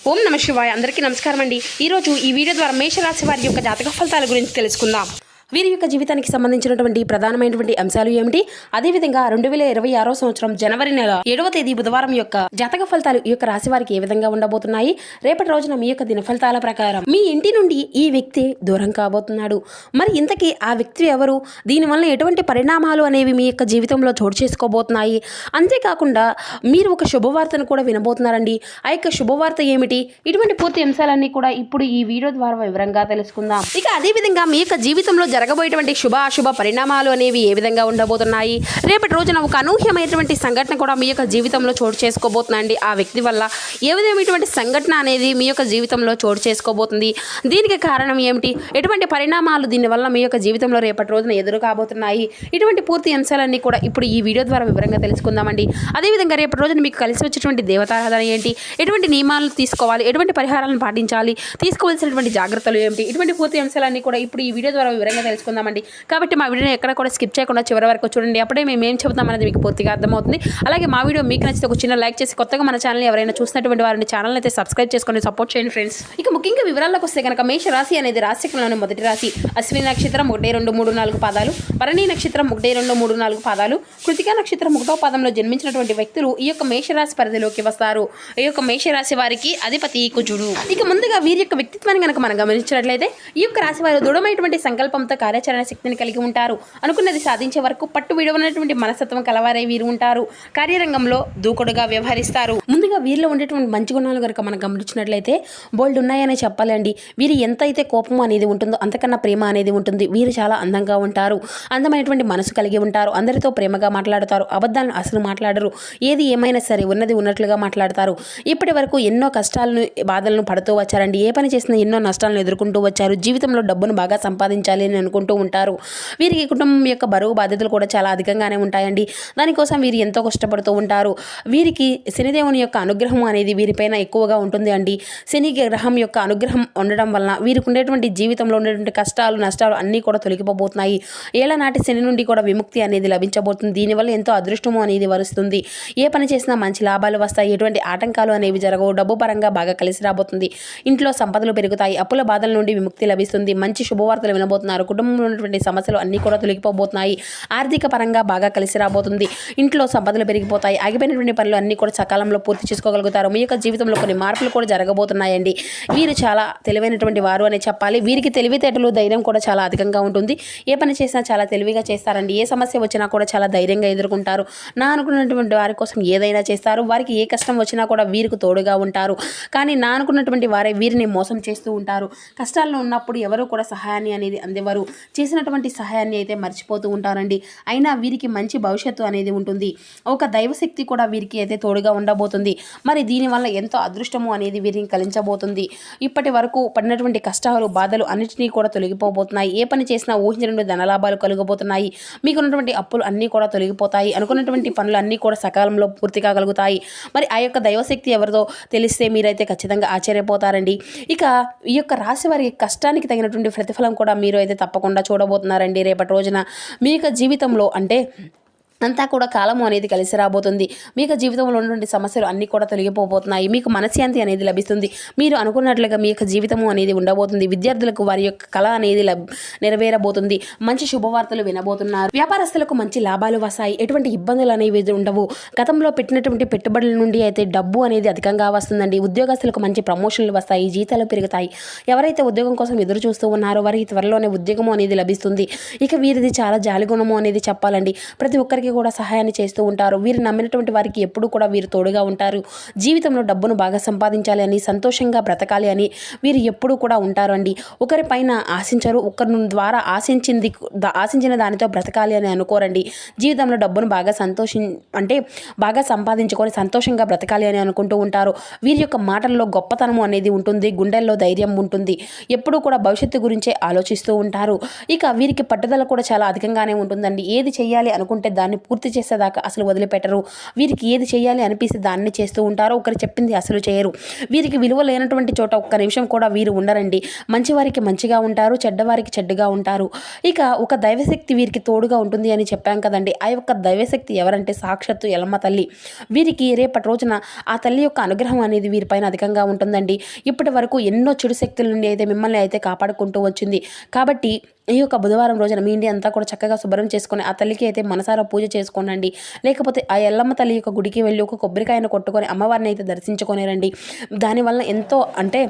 ఓం నమ శివాయ. అందరికీ నమస్కారం అండి. ఈరోజు ఈ వీడియో ద్వారా మేషరాశి వారి యొక్క జాతక ఫలితాల గురించి తెలుసుకుందాం. వీరి యొక్క జీవితానికి సంబంధించినటువంటి ప్రధానమైనటువంటి అంశాలు ఏమిటి, అదేవిధంగా 2026 సంవత్సరం జనవరి నెల 7వ తేదీ బుధవారం యొక్క జాతక ఫలితాలు ఈ యొక్క రాశి వారికి ఏ విధంగా ఉండబోతున్నాయి, రేపటి రోజున మీ యొక్క దిన ఫలితాల ప్రకారం మీ ఇంటి నుండి ఈ వ్యక్తి దూరం కాబోతున్నాడు. మరి ఇంతకీ ఆ వ్యక్తి ఎవరు, దీనివల్ల ఎటువంటి పరిణామాలు అనేవి మీ యొక్క జీవితంలో చోటు చేసుకోబోతున్నాయి, అంతేకాకుండా మీరు ఒక శుభవార్తను కూడా వినబోతున్నారండి. ఆ యొక్క శుభవార్త ఏమిటి, ఇటువంటి పూర్తి అంశాలన్నీ కూడా ఇప్పుడు ఈ వీడియో ద్వారా వివరంగా తెలుసుకుందాం. ఇక అదేవిధంగా మీ యొక్క జీవితంలో జరగబోయేటువంటి శుభ అశుభ పరిణామాలు అనేవి ఏ విధంగా ఉండబోతున్నాయి, రేపటి రోజున ఒక అనూహ్యమైనటువంటి సంఘటన కూడా మీ యొక్క జీవితంలో చోటు చేసుకోబోతుందండి. ఆ వ్యక్తి వల్ల ఏ విధమైనటువంటి సంఘటన అనేది మీ యొక్క జీవితంలో చోటు చేసుకోబోతుంది, దీనికి కారణం ఏమిటి, ఎటువంటి పరిణామాలు దీనివల్ల మీ యొక్క జీవితంలో రేపటి రోజున ఎదురు కాబోతున్నాయి, ఇటువంటి పూర్తి అంశాలన్నీ కూడా ఇప్పుడు ఈ వీడియో ద్వారా వివరంగా తెలుసుకుందామండి. అదేవిధంగా రేపటి రోజున మీకు కలిసి వచ్చేటువంటి దేవతారాధన ఏంటి, ఎటువంటి నియమాలు తీసుకోవాలి, ఎటువంటి పరిహారాలను పాటించాలి, తీసుకోవాల్సినటువంటి జాగ్రత్తలు ఏమిటి, ఇటువంటి పూర్తి అంశాలన్నీ కూడా ఇప్పుడు ఈ వీడియో ద్వారా వివరంగా తెలుసుకుందామండి. కాబట్టి మా వీడియోని ఎక్కడ కూడా స్కిప్ చేయకుండా చివరి వరకు చూడండి. అప్పుడే మేము ఏం చెబుతాం అనేది మీకు పూర్తిగా అర్థమవుతుంది. అలాగే మా వీడియో మీకు నచ్చితే ఒక చిన్న లైక్ చేసి కొత్తగా మన ఛానల్ ఎవరైనా చూసినటువంటి వారిని ఛానల్ అయితే సబ్స్క్రైబ్ చేసుకొని సపోర్ట్ చేయండి ఫ్రెండ్స్. ఇక ముఖ్యంగా వివరాల్లోకి వస్తే కనుక మేష రాశి అనేది రాశిలోని మొదటి రాశి. అశ్విని నక్షత్రం 1, 2, 3, 4 పాదాలు, భరణి నక్షత్రం 1, 2, 3, 4 పాదాలు, కృతికా నక్షత్రం 1వ పాదంలో జన్మించినటువంటి వ్యక్తులు ఈ యొక్క మేషరాశి పరిధిలోకి వస్తారు. ఈ యొక్క మేషరాశి వారికి అధిపతి కుజుడు. ఇక ముందుగా వీరి యొక్క వ్యక్తిత్వాన్ని కనుక మనం గమనించినట్లయితే ఈ యొక్క రాశి వారు దృఢమైనటువంటి సంకల్పంతో కార్యాచరణ శక్తిని కలిగి ఉంటారు. అనుకున్నది సాధించే వరకు పట్టు విడవనటువంటి మనస్తత్వం కలవారై వీరు ఉంటారు. కార్యరంగంలో దూకుడుగా వ్యవహరిస్తారు. ముందుగా వీరిలో ఉండేటువంటి మంచి గుణాలు కనుక మనం గమనించినట్లయితే బోల్డ్ ఉన్నాయనే చెప్పాలండి. వీరు ఎంత అయితే కోపం అనేది ఉంటుందో అంతకన్నా ప్రేమ అనేది ఉంటుంది. వీరు చాలా అందంగా ఉంటారు, అందమైనటువంటి మనసు కలిగి ఉంటారు, అందరితో ప్రేమగా మాట్లాడతారు, అబద్ధాలను అసలు మాట్లాడరు, ఏది ఏమైనా సరే ఉన్నది ఉన్నట్లుగా మాట్లాడతారు. ఇప్పటి వరకు ఎన్నో కష్టాలను బాధలను పడుతూ వచ్చారండి. ఏ పని చేసినా ఎన్నో నష్టాలను ఎదుర్కొంటూ వచ్చారు. జీవితంలో డబ్బును బాగా సంపాదించాలి అని అనుకుంటూ ఉంటారు. వీరికి కుటుంబం యొక్క బరువు బాధ్యతలు కూడా చాలా అధికంగానే ఉంటాయండి. దానికోసం వీరు ఎంతో కష్టపడుతూ ఉంటారు. వీరికి శనిదేవుని యొక్క అనుగ్రహం అనేది వీరిపైన ఎక్కువగా ఉంటుంది అండి. శని గ్రహం యొక్క అనుగ్రహం ఉండడం వలన వీరికి ఉండేటువంటి జీవితంలో ఉండేటువంటి కష్టాలు నష్టాలు అన్నీ కూడా తొలగిపోబోతున్నాయి. ఏళ్ళనాటి శని నుండి కూడా విముక్తి అనేది లభించబోతుంది. దీనివల్ల ఎంతో అదృష్టము అనేది వరుస్తుంది. ఏ పని చేసినా మంచి లాభాలు వస్తాయి. ఎటువంటి ఆటంకాలు అనేవి జరగవు. డబ్బు పరంగా బాగా కలిసి రాబోతుంది. ఇంట్లో సంపదలు పెరుగుతాయి. అప్పుల బాధల నుండి విముక్తి లభిస్తుంది. మంచి శుభవార్తలు వినబోతున్నారు. కుటుంబంలో ఉన్నటువంటి సమస్యలు అన్నీ కూడా తొలగిపోబోతున్నాయి. ఆర్థిక పరంగా బాగా కలిసి రాబోతుంది. ఇంట్లో సంపదలు పెరిగిపోతాయి. ఆగిపోయినటువంటి పనులు అన్నీ కూడా సకాలంలో పూర్తి చేసుకోగలుగుతారు. మీ యొక్క జీవితంలో కొన్ని మార్పులు కూడా జరగబోతున్నాయండి. వీరు చాలా తెలివైనటువంటి వారు అని చెప్పాలి. వీరికి తెలివితేటలు ధైర్యం కూడా చాలా అధికంగా ఉంటుంది. ఏ పని చేసినా చాలా తెలివిగా చేస్తారండి. ఏ సమస్య వచ్చినా కూడా చాలా ధైర్యంగా ఎదుర్కొంటారు. నా అనుకున్నటువంటి వారి కోసం ఏదైనా చేస్తారు. వారికి ఏ కష్టం వచ్చినా కూడా వీరికి తోడుగా ఉంటారు. కానీ నా అనుకున్నటువంటి వారే వీరిని మోసం చేస్తూ ఉంటారు. కష్టాల్లో ఉన్నప్పుడు ఎవరు కూడా సహాయాన్ని అనేది అందేవారు. చేసినటువంటి సహాయాన్ని అయితే మర్చిపోతూ ఉంటారండి. అయినా వీరికి మంచి భవిష్యత్తు అనేది ఉంటుంది. ఒక దైవశక్తి కూడా వీరికి అయితే తోడుగా ఉండబోతుంది. మరి దీనివల్ల ఎంతో అదృష్టము అనేది వీరిని కలించబోతుంది. ఇప్పటి వరకు పడినటువంటి కష్టాలు బాధలు అన్నిటినీ కూడా తొలగిపోబోతున్నాయి. ఏ పని చేసినా ఊహించినటువంటి ధనలాభాలు కలుగబోతున్నాయి. మీకు ఉన్నటువంటి అప్పులు అన్నీ కూడా తొలగిపోతాయి. అనుకున్నటువంటి పనులు అన్నీ కూడా సకాలంలో పూర్తి కాగలుగుతాయి. మరి ఆ యొక్క దైవశక్తి ఎవరిదో తెలిస్తే మీరైతే ఖచ్చితంగా ఆశ్చర్యపోతారండి. ఇక ఈ యొక్క రాశి వారి కష్టానికి తగినటువంటి ప్రతిఫలం కూడా మీరు అయితే తప్పకుండా చూడబోతున్నారండి. రేపటి రోజున మీ యొక్క జీవితంలో అంటే అంతా కూడా కాలము అనేది కలిసి రాబోతుంది. మీకు జీవితంలో ఉన్నటువంటి సమస్యలు అన్నీ కూడా తొలగిపోబోతున్నాయి. మీకు మనశ్శాంతి అనేది లభిస్తుంది. మీరు అనుకున్నట్లుగా మీ యొక్క జీవితము అనేది ఉండబోతుంది. విద్యార్థులకు వారి యొక్క కళ అనేది నెరవేరబోతుంది. మంచి శుభవార్తలు వినబోతున్నారు. వ్యాపారస్తులకు మంచి లాభాలు వస్తాయి. ఎటువంటి ఇబ్బందులు అనేవి ఉండవు. గతంలో పెట్టినటువంటి పెట్టుబడుల నుండి అయితే డబ్బు అనేది అధికంగా వస్తుందండి. ఉద్యోగస్తులకు మంచి ప్రమోషన్లు వస్తాయి. జీతాలు పెరుగుతాయి. ఎవరైతే ఉద్యోగం కోసం ఎదురు చూస్తూ ఉన్నారో వారికి త్వరలోనే ఉద్యోగము అనేది లభిస్తుంది. ఇక వీరిది చాలా జాలిగుణము అనేది చెప్పాలండి. ప్రతి ఒక్కరికి కూడా సహాయాన్ని చేస్తూ ఉంటారు. వీరు నమ్మినటువంటి వారికి ఎప్పుడు కూడా వీరు తోడుగా ఉంటారు. జీవితంలో డబ్బును బాగా సంపాదించాలి అని, సంతోషంగా బ్రతకాలి అని వీరు ఎప్పుడూ కూడా ఉంటారు అండి. ఒకరిపైన ఆశించరు. ఒకరి ద్వారా ఆశించిన దానితో బ్రతకాలి అని అనుకోరండి. జీవితంలో డబ్బును బాగా బాగా సంపాదించుకొని సంతోషంగా బ్రతకాలి అని అనుకుంటూ ఉంటారు. వీరి యొక్క మాటల్లో గొప్పతనము అనేది ఉంటుంది. గుండెల్లో ధైర్యం ఉంటుంది. ఎప్పుడూ కూడా భవిష్యత్తు గురించే ఆలోచిస్తూ ఉంటారు. ఇక వీరికి పట్టుదల కూడా చాలా అధికంగానే ఉంటుందండి. ఏది చేయాలి అనుకుంటే దాన్ని పూర్తి చేసేదాకా అసలు వదిలిపెట్టరు. వీరికి ఏది చేయాలి అనిపిస్తే దాన్ని చేస్తూ ఉంటారు. ఒకరు చెప్పింది అసలు చేయరు. వీరికి విలువ లేనటువంటి చోట ఒక్క నిమిషం కూడా వీరు ఉండరండి. మంచివారికి మంచిగా ఉంటారు, చెడ్డవారికి చెడ్డగా ఉంటారు. ఇక ఒక దైవశక్తి వీరికి తోడుగా ఉంటుంది అని చెప్పాం కదండి. ఆ యొక్క దైవశక్తి ఎవరంటే సాక్షాత్తు ఎల్లమ్మ తల్లి. వీరికి రేపటి రోజున ఆ తల్లి యొక్క అనుగ్రహం అనేది వీరిపైన అధికంగా ఉంటుందండి. ఇప్పటి వరకు ఎన్నో చెడు శక్తుల నుండి అయితే మిమ్మల్ని అయితే కాపాడుకుంటూ వచ్చింది. కాబట్టి ఈ యొక్క బుధవారం రోజున మీ ఇంటి అంతా కూడా చక్కగా శుభ్రం చేసుకొని ఆ తల్లికి అయితే మనసారా పూజ చేసుకోనండి. లేకపోతే ఆ ఎల్లమ్మ తల్లి యొక్క గుడికి వెళ్ళి ఒక కొబ్బరికాయను కొట్టుకొని అమ్మవారిని అయితే దర్శించుకొని రండి. దానివల్ల ఎంతో అంటే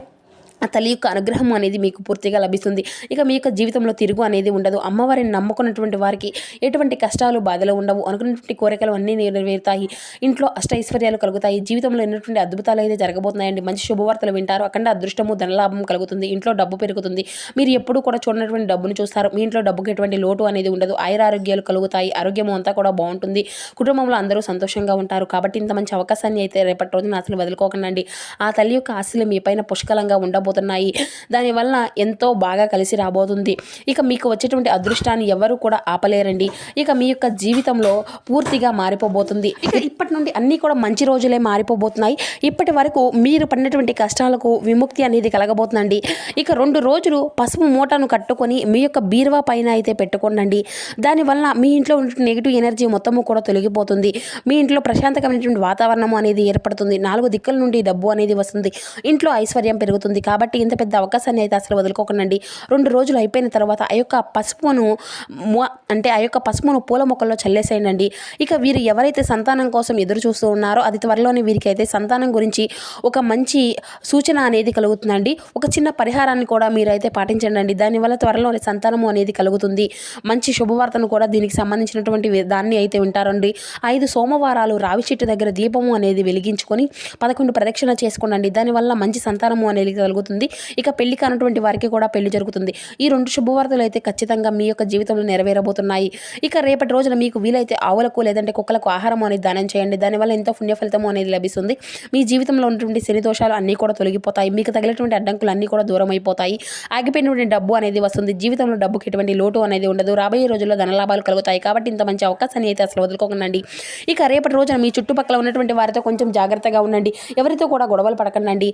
ఆ తల్లి యొక్క అనుగ్రహం అనేది మీకు పూర్తిగా లభిస్తుంది. ఇక మీ యొక్క జీవితంలో తిరుగు అనేది ఉండదు. అమ్మవారిని నమ్ముకున్నటువంటి వారికి ఎటువంటి కష్టాలు బాధలు ఉండవు. అనుకున్నటువంటి కోరికలు అన్నీ నెరవేరుతాయి. ఇంట్లో ఐశ్వర్యాలు కలుగుతాయి. జీవితంలో ఎన్నటువంటి అద్భుతాలు అయితే జరగబోతున్నాయండి. మంచి శుభవార్తలు వింటారు. అఖండ అదృష్టము ధనలాభం కలుగుతుంది. ఇంట్లో డబ్బు పెరుగుతుంది. మీరు ఎప్పుడు కూడా చూడనటువంటి డబ్బును చూస్తారు. మీ ఇంట్లో డబ్బుకి ఎటువంటి లోటు అనేది ఉండదు. ఆయురారోగ్యాలు కలుగుతాయి. ఆరోగ్యం అంతా కూడా బాగుంటుంది. కుటుంబంలో అందరూ సంతోషంగా ఉంటారు. కాబట్టి ఇంత మంచి అవకాశాన్ని అయితే రేపటి రోజున అసలు వదులుకోకండి. ఆ తల్లి యొక్క ఆశలు మీ పైన పుష్కలంగా ఉండబోతున్నాయి. దానివల్ల ఎంతో బాగా కలిసి రాబోతుంది. ఇక మీకు వచ్చేటువంటి అదృష్టాన్ని ఎవరు కూడా ఆపలేరండి. ఇక మీ యొక్క జీవితంలో పూర్తిగా మారిపోబోతుంది. ఇక ఇప్పటి నుండి అన్నీ కూడా మంచి రోజులే మారిపోబోతున్నాయి. ఇప్పటి వరకు మీరు పడినటువంటి కష్టాలకు విముక్తి అనేది కలగబోతుందండి. ఇక 2 రోజులు పసుపు మూటను కట్టుకొని మీ యొక్క బీరువా పైన అయితే పెట్టుకోండి. దానివల్ల మీ ఇంట్లో ఉన్న నెగిటివ్ ఎనర్జీ మొత్తము కూడా తొలగిపోతుంది. మీ ఇంట్లో ప్రశాంతకమైనటువంటి వాతావరణం అనేది ఏర్పడుతుంది. 4 దిక్కుల నుండి డబ్బు అనేది వస్తుంది. ఇంట్లో ఐశ్వర్యం పెరుగుతుంది. కాబట్టి ఇంత పెద్ద అవకాశాన్ని అయితే అసలు వదులుకోకండి. 2 రోజులు అయిపోయిన తర్వాత ఆ యొక్క పసుపును పూల మొక్కల్లో చల్లేసేయండి. ఇక వీరు ఎవరైతే సంతానం కోసం ఎదురు చూస్తూ ఉన్నారో అది త్వరలోనే వీరికి అయితే సంతానం గురించి ఒక మంచి సూచన అనేది కలుగుతుందండి. ఒక చిన్న పరిహారాన్ని కూడా మీరైతే పాటించండి. దానివల్ల త్వరలోనే సంతానము అనేది కలుగుతుంది. మంచి శుభవార్తను కూడా దీనికి సంబంధించినటువంటి దాన్ని అయితే వింటారండి. 5 సోమవారాలు రావి చెట్టు దగ్గర దీపము అనేది వెలిగించుకొని 11 ప్రదక్షిణ చేసుకోండి. దానివల్ల మంచి సంతానము అనేది కలుగుతుంది. ఇక పెళ్లి కానటువంటి వారికి కూడా పెళ్లి జరుగుతుంది. ఈ 2 శుభవార్తలు అయితే ఖచ్చితంగా మీ యొక్క జీవితంలో నెరవేరబోతున్నాయి. ఇక రేపటి రోజున మీకు వీలైతే ఆవులకు లేదంటే కుక్కలకు ఆహారం అనేది దానం చేయండి. దానివల్ల ఎంతో పుణ్య ఫలితం అనేది లభిస్తుంది. మీ జీవితంలో ఉన్నటువంటి శని దోషాలు అన్నీ కూడా తొలగిపోతాయి. మీకు తగిలినటువంటి అడ్డంకులు అన్నీ కూడా దూరం అయిపోతాయి. ఆగిపోయినటువంటి డబ్బు అనేది వస్తుంది. జీవితంలో డబ్బుకి ఎటువంటి లోటు అనేది ఉండదు. రాబోయే రోజుల్లో ధనలాభాలు కలుగుతాయి. కాబట్టి ఇంత మంచి అవకాశాన్ని అయితే అసలు వదులుకోకండి. ఇక రేపటి రోజున మీ చుట్టుపక్కల ఉన్నటువంటి వారితో కొంచెం జాగ్రత్తగా ఉండండి. ఎవరితో కూడా గొడవలు పడకండి.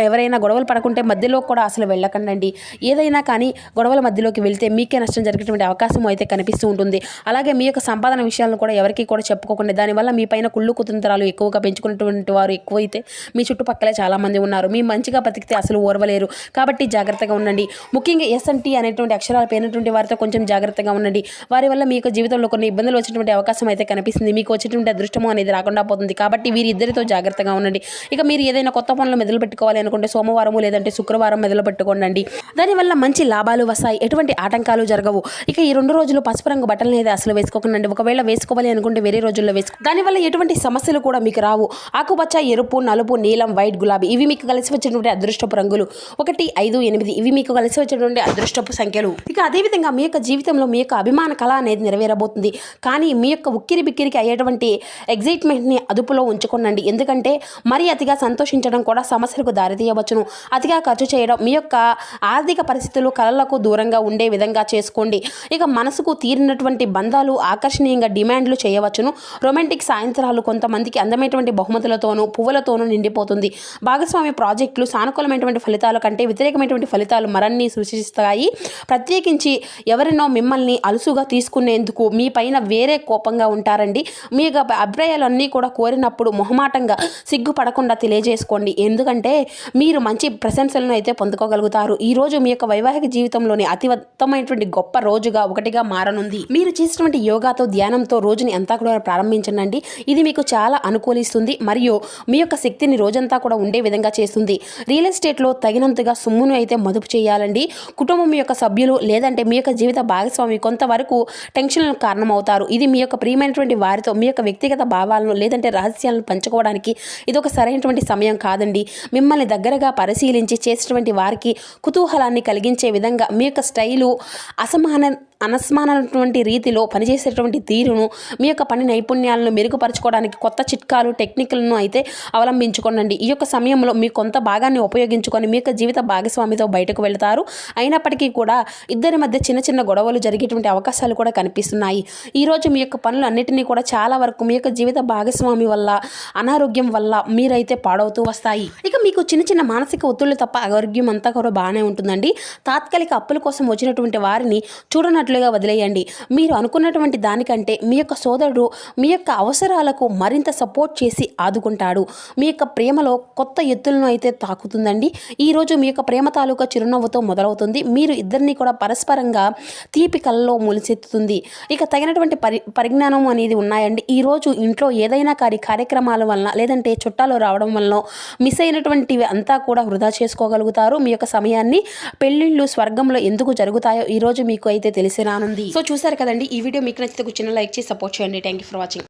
ఎవరైనా గొడవలు పడకుంటే మధ్యలో కూడా అసలు వెళ్ళకండి. ఏదైనా కానీ గొడవల మధ్యలోకి వెళ్తే మీకే నష్టం జరిగేటువంటి అవకాశం అయితే కనిపిస్తూ ఉంటుంది. అలాగే మీ యొక్క సంపాదన విషయాలను కూడా ఎవరికి కూడా చెప్పుకోకండి. దానివల్ల మీ పైన కుళ్ళు కుతంత్రాలు ఎక్కువగా పెంచుకున్నటువంటి వారు ఎక్కువైతే మీ చుట్టుపక్కలే చాలామంది ఉన్నారు. మీ మంచిగా బతికితే అసలు ఓర్వలేరు. కాబట్టి జాగ్రత్తగా ఉండండి. ముఖ్యంగా ఎస్ఎన్టీ అనేటువంటి అక్షరాలు పేరినటువంటి వారితో కొంచెం జాగ్రత్తగా ఉండండి. వారి వల్ల మీ యొక్క జీవితంలో కొన్ని ఇబ్బందులు వచ్చేటువంటి అవకాశం అయితే కనిపిస్తుంది. మీకు వచ్చేటువంటి అదృష్టము అనేది రాకుండా పోతుంది. కాబట్టి వీరిద్దరితో జాగ్రత్తగా ఉండండి. ఇక మీరు ఏదైనా కొత్త పనులు మొదలు పెట్టుకోవాలి అనుకుంటే సోమవారం లేదంటే శుక్రవారం మొదలు పెట్టుకోండి. దానివల్ల మంచి లాభాలు వస్తాయి. ఎటువంటి ఆటంకాలు జరగవు. ఇక ఈ 2 రోజులు పసుపు రంగు బట్టలు అనేది అసలు వేసుకోకండి. ఒకవేళ వేసుకోవాలి అనుకుంటే వేరే రోజుల్లో దానివల్ల ఎటువంటి సమస్యలు కూడా మీకు రావు. ఆకుపచ్చ, ఎరుపు, నలుపు, నీలం, వైట్, గులాబీ ఇవి మీకు కలిసి వచ్చేటువంటి అదృష్టపు రంగులు. 1, 5, 8 ఇవి మీకు కలిసి వచ్చేటువంటి అదృష్టపు సంఖ్యలు. ఇక అదేవిధంగా మీ యొక్క జీవితంలో మీ యొక్క అభిమాన కళ అనేది నెరవేరబోతుంది. కానీ మీ యొక్క ఉక్కిరి బిక్కిరికి అయ్యేటువంటి ఎగ్జైట్మెంట్ని అదుపులో ఉంచుకోండి. ఎందుకంటే మరీ అతిగా సంతోషించడం కూడా సమస్యలకు దారితీయవచ్చును. అతిగా ఖర్చు చేయడం మీ యొక్క ఆర్థిక పరిస్థితులు కళలకు దూరంగా ఉండే విధంగా చేసుకోండి. ఇక మనసుకు తీరినటువంటి బంధాలు ఆకర్షణీయంగా డిమాండ్లు చేయవచ్చును. రొమాంటిక్ సాయంత్రాలు కొంతమందికి అందమైనటువంటి బహుమతులతోనూ పువ్వులతోనూ నిండిపోతుంది. భాగస్వామ్య ప్రాజెక్టులు సానుకూలమైనటువంటి ఫలితాల కంటే వ్యతిరేకమైనటువంటి ఫలితాలు మరన్ని సృష్టిస్తాయి. ప్రత్యేకించి ఎవరినో మిమ్మల్ని అలుసుగా తీసుకునేందుకు మీ పైన వేరే కోపంగా ఉంటారండి. మీ యొక్క అభిప్రాయాలన్నీ కూడా కోరినప్పుడు మొహమాటంగా సిగ్గుపడకుండా తెలియజేసుకోండి. ఎందుకంటే మీరు మంచి ప్రశంసలను అయితే పొందుకోగలుగుతారు. ఈ రోజు మీ యొక్క వైవాహిక జీవితంలోని అతి ఉత్తమమైనటువంటి గొప్ప రోజుగా ఒకటిగా మారనుంది. మీరు చేసినటువంటి యోగాతో ధ్యానంతో రోజుని అంతా కూడా ప్రారంభించండి. ఇది మీకు చాలా అనుకూలిస్తుంది మరియు మీ యొక్క శక్తిని రోజంతా కూడా ఉండే విధంగా చేస్తుంది. రియల్ ఎస్టేట్లో తగినంతగా సొమ్మును అయితే మదుపు చేయాలండి. కుటుంబం యొక్క సభ్యులు లేదంటే మీ యొక్క జీవిత భాగస్వామి కొంతవరకు టెన్షన్లకు కారణమవుతారు. ఇది మీ యొక్క ప్రియమైనటువంటి వారితో మీ యొక్క వ్యక్తిగత భావాలను లేదంటే రహస్యాలను పంచుకోవడానికి ఇది ఒక సరైనటువంటి సమయం కాదండి. మిమ్మల్ని దగ్గరగా పరిశీలించి చేసేటువంటి వారికి కుతూహలాన్ని కలిగించే విధంగా మీ యొక్క స్టైలు అనస్మానటువంటి రీతిలో పనిచేసేటువంటి తీరును, మీ యొక్క పని నైపుణ్యాలను మెరుగుపరచుకోవడానికి కొత్త చిట్కాలు, టెక్నిక్లను అయితే అవలంబించుకోండి. ఈ యొక్క సమయంలో మీ కొంత భాగాన్ని ఉపయోగించుకొని మీ యొక్క జీవిత భాగస్వామితో బయటకు వెళ్తారు. అయినప్పటికీ కూడా ఇద్దరి మధ్య చిన్న చిన్న గొడవలు జరిగేటువంటి అవకాశాలు కూడా కనిపిస్తున్నాయి. ఈరోజు మీ యొక్క పనులు అన్నిటినీ కూడా చాలా వరకు మీ యొక్క జీవిత భాగస్వామి వల్ల, అనారోగ్యం వల్ల మీరైతే పాడవుతూ వస్తాయి. ఇక మీకు చిన్న చిన్న మానసిక ఒత్తిళ్లు తప్ప ఆరోగ్యం అంతా కూడా బాగానే ఉంటుందండి. తాత్కాలిక అప్పుల కోసం వచ్చినటువంటి వారిని చూడనట్లుగా వదిలేయండి. మీరు అనుకున్నటువంటి దానికంటే మీ యొక్క సోదరుడు మీ యొక్క అవసరాలకు మరింత సపోర్ట్ చేసి ఆదుకుంటాడు. మీ యొక్క ప్రేమలో కొత్త ఎత్తులను అయితే తాకుతుందండి. ఈరోజు మీ యొక్క ప్రేమ తాలూకా చిరునవ్వుతో మొదలవుతుంది. మీరు ఇద్దరిని కూడా పరస్పరంగా తీపి కళ్ళలో మొలిచెత్తుతుంది. ఇక తగినటువంటి పరిజ్ఞానం అనేది ఉన్నాయండి. ఈరోజు ఇంట్లో ఏదైనా కార్యక్రమాల వలన, లేదంటే చుట్టాలు రావడం వలన మిస్ అయినటువంటివి అంతా కూడా వృధా చేసుకోగలుగుతారు. మీ యొక్క సమయాన్ని పెళ్ళిళ్ళు స్వర్గంలో ఎందుకు జరుగుతాయో ఈరోజు మీకు అయితే తెలిసి రానుంది. సో చూసారు కదండి, ఈ వీడియో మీకు నచ్చితే చిన్న లైక్ చేసి సపోర్ట్ చేయండి. Thank you for watching.